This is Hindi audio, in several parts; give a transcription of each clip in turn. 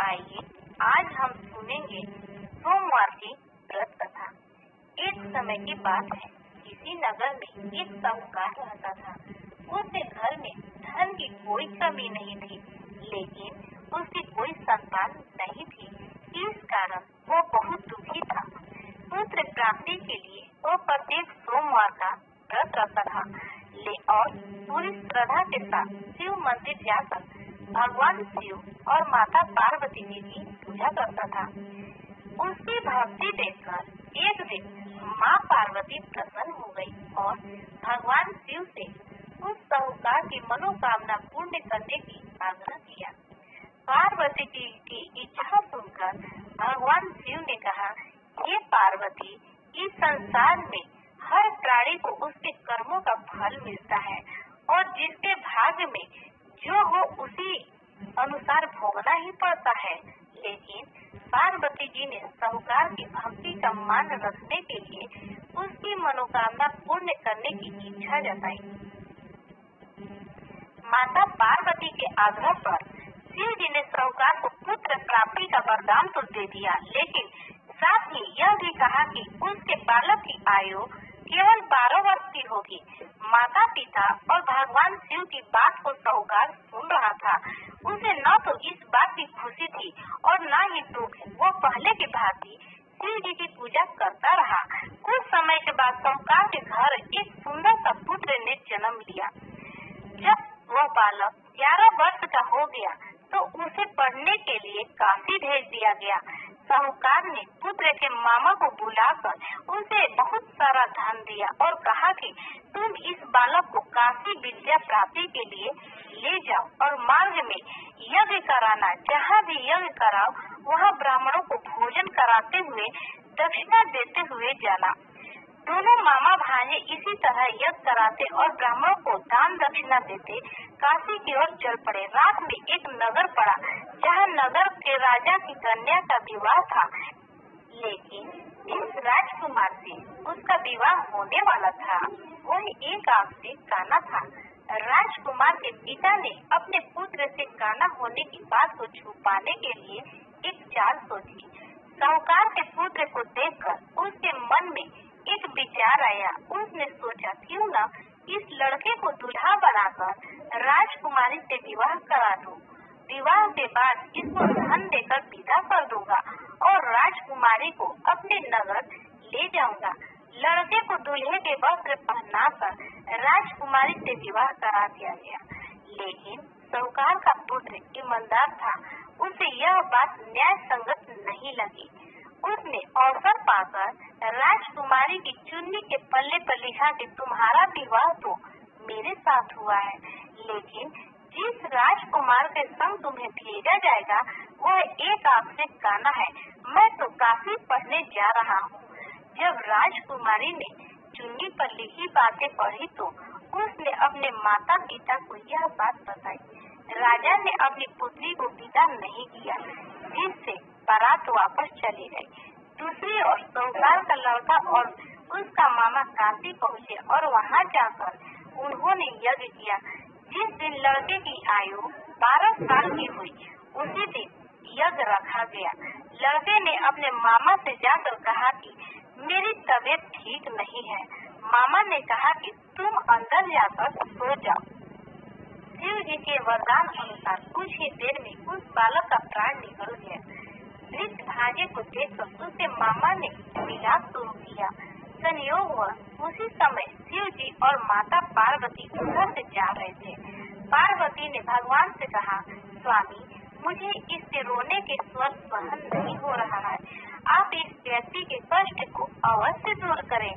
आइए आज हम सुनेंगे सोमवार की व्रत कथा। एक समय की बात है, किसी नगर में एक साहूकार रहता था। उसके घर में धन की कोई कमी नहीं थी, लेकिन उसकी कोई संतान नहीं थी। इस कारण वो बहुत दुखी था। पुत्र प्राप्ति के लिए वो प्रत्येक सोमवार का व्रत रखता था और पूरी श्रद्धा के साथ शिव मंदिर जाकर भगवान शिव और माता पार्वती जी की पूजा करता था। उसकी भक्ति देखकर एक दिन माँ पार्वती प्रसन्न हो गई और भगवान शिव से उस साहूकार की मनोकामना पूर्ण करने की आग्रह किया। पार्वती जी की इच्छा सुनकर भगवान शिव ने कहा, हे पार्वती, इस संसार में हर प्राणी को उसके कर्मों का फल मिलता है और जिसके भाग्य में जो हो उसी अनुसार भोगना ही पड़ता है। लेकिन पार्वती जी ने साहूकार की भक्ति का मान रखने के लिए उसकी मनोकामना पूर्ण करने की इच्छा जताई। माता पार्वती के आग्रह पर शिव जी ने साहूकार को पुत्र प्राप्ति का वरदान तो दे दिया, लेकिन साथ ही यह भी कहा कि उसके बालक की आयु केवल 12 वर्ष की होगी। माता पिता और भगवान शिव की बात को साहूकार सुन रहा था। उसे न तो इस बात की खुशी थी और न ही दुख। वो पहले की भांति शिव जी की पूजा करता रहा। कुछ समय के बाद साहूकार के घर एक सुंदर सा पुत्र ने जन्म लिया। जब वह बालक 11 वर्ष का हो गया तो उसे पढ़ने के लिए काशी भेज दिया गया। साहूकार ने पुत्र के मामा को बुलाकर उसे बहुत सारा धन दिया और कहा कि तुम इस बालक को काशी विद्या प्राप्ति के लिए ले जाओ और मार्ग में यज्ञ कराना। जहाँ भी यज्ञ कराओ वहाँ ब्राह्मणों को भोजन कराते हुए दक्षिणा देते हुए जाना। दोनों मामा भांजे इसी तरह यज्ञ कराते और ब्राह्मणों को दान दक्षिणा देते काशी की ओर चल पड़े। रात में एक नगर पड़ा जहाँ नगर के राजा की कन्या का विवाह था, लेकिन इस राजकुमार से उसका विवाह होने वाला था। वह एक आंख से काना था। राजकुमार के पिता ने अपने पुत्र से काना होने की बात को छुपाने के लिए एक चाल सोची। साहूकार के पुत्र को देखकर उसके मन में एक विचार आया। उसने सोचा, क्यों न इस लड़के को दूल्हा बनाकर राजकुमारी से विवाह करा दूं। विवाह के बाद इसको धन देकर विदा कर दूंगा और राजकुमारी को अपने नगर ले जाऊंगा। लड़के को दूल्हे के वस्त्र पहनाकर राजकुमारी से विवाह करा दिया गया। लेकिन साहूकार का पुत्र ईमानदार था। उसे यह बात न्याय संगत नहीं लगी। उसने अवसर पाकर राजकुमारी की चुन्नी के पल्ले पर लिखा कि तुम्हारा विवाह तो मेरे साथ हुआ है, लेकिन जिस राजकुमार के संग तुम्हें भेजा जाएगा वह एक आंख से काना है। मैं तो काफी पढ़ने जा रहा हूँ। जब राजकुमारी ने चुन्नी पर लिखी बातें पढ़ी तो उसने अपने माता पिता को यह बात बताई। राजा ने अपनी पुत्री को विदा नहीं किया, जिससे बारात वापस चली गई। दूसरी ओर साहूकार का लड़का और उसका मामा काशी पहुँचे और वहाँ जाकर उन्होंने यज्ञ किया। जिस दिन लड़के की आयु 12 साल की हुई उसी दिन यज्ञ रखा गया। लड़के ने अपने मामा से जाकर कहा कि मेरी तबीयत ठीक नहीं है। मामा ने कहा कि तुम अंदर जाकर सो जाओ। शिव जी के वरदान अनुसार कुछ ही देर में उस बालक का प्राण निकल गया। मृत भांजे को देखकर उसके मामा ने विलाप शुरू किया। संयोग हुआ उसी समय शिव जी और माता पार्वती उधर से जा रहे थे। पार्वती ने भगवान से कहा, स्वामी, मुझे इससे रोने के स्वर सहन नहीं हो रहा है। आप इस व्यक्ति के कष्ट को अवश्य दूर करें।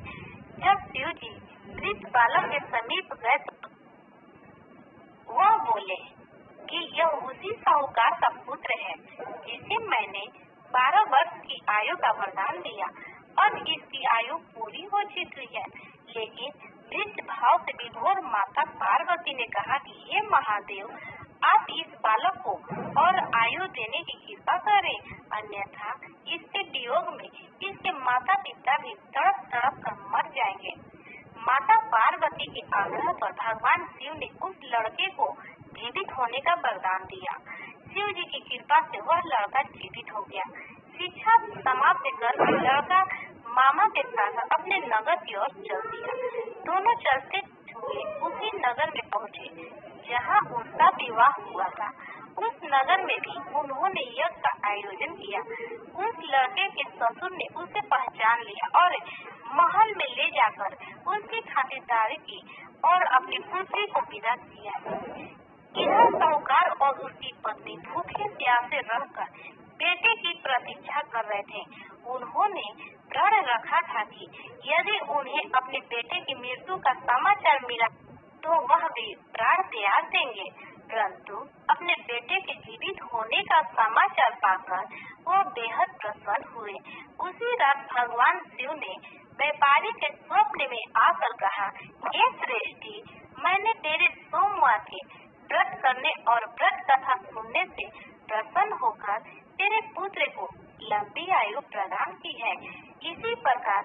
जब शिव जी मृत बालक के समीप गए वह बोले कि यह उसी साहूकार का पुत्र है जिसे मैंने 12 वर्ष की आयु का वरदान दिया। अब इसकी आयु पूरी हो चुकी है। लेकिन मृत भाव से विभोर माता पार्वती ने कहा कि हे महादेव, आप इस बालक को और आयु देने की कृपा करें, अन्यथा इसके वियोग में इसके माता पिता भी तड़प तड़प कर मर जाएंगे। माता पार्वती के आग्रह पर भगवान शिव ने उस लड़के को जीवित होने का वरदान दिया। शिव जी की कृपा से वह लड़का जीवित हो गया। शिक्षा समाप्त कर लड़का मामा के साथ अपने नगर की ओर चल दिया। दोनों चलते हुए उसी नगर में पहुँचे जहाँ उनका विवाह हुआ था। उस नगर में भी उन्होंने यज्ञ का आयोजन किया। उस लड़के के ससुर ने उसे पहचान लिया और महल में ले जाकर उसकी खातिरदारी की और अपनी पुत्री को विदा किया। इधर साहूकार और उसकी पत्नी भूखे प्यासे रहकर बेटे की प्रतीक्षा कर रहे थे। उन्होंने प्रण रखा था कि यदि उन्हें अपने बेटे की मृत्यु का समाचार मिला तो वह भी प्राण त्याग देंगे, परंतु अपने बेटे के जीवित होने का समाचार पाकर वो बेहद प्रसन्न हुए। उसी रात भगवान शिव ने व्यापारी के स्वप्न में आकर कहा, हे श्रेष्ठी, मैंने तेरे सोमवार के व्रत करने और व्रत कथा सुनने से प्रसन्न होकर तेरे पुत्र को लंबी आयु प्रदान की है। इसी प्रकार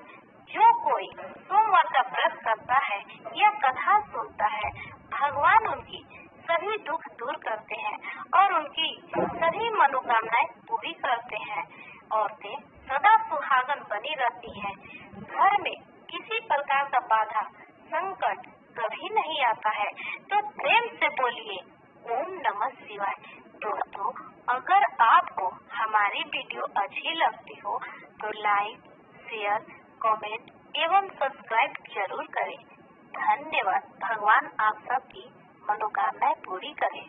जो कोई सोमवार का व्रत करता है या कथा सुनता है, भगवान उनकी सभी दुख दूर करते हैं और उनकी सभी मनोकामनाएं पूरी करते हैं। औरतें सदा सुहागन बनी रहती हैं। घर में किसी प्रकार का बाधा संकट कभी नहीं आता है। तो प्रेम से बोलिए ओम नमः शिवाय। दोस्तों, अगर आपको हमारी वीडियो अच्छी लगती हो तो लाइक, शेयर, कमेंट एवं सब्सक्राइब जरूर करें। धन्यवाद। भगवान आप सबकी मनोकामनाएं पूरी करें।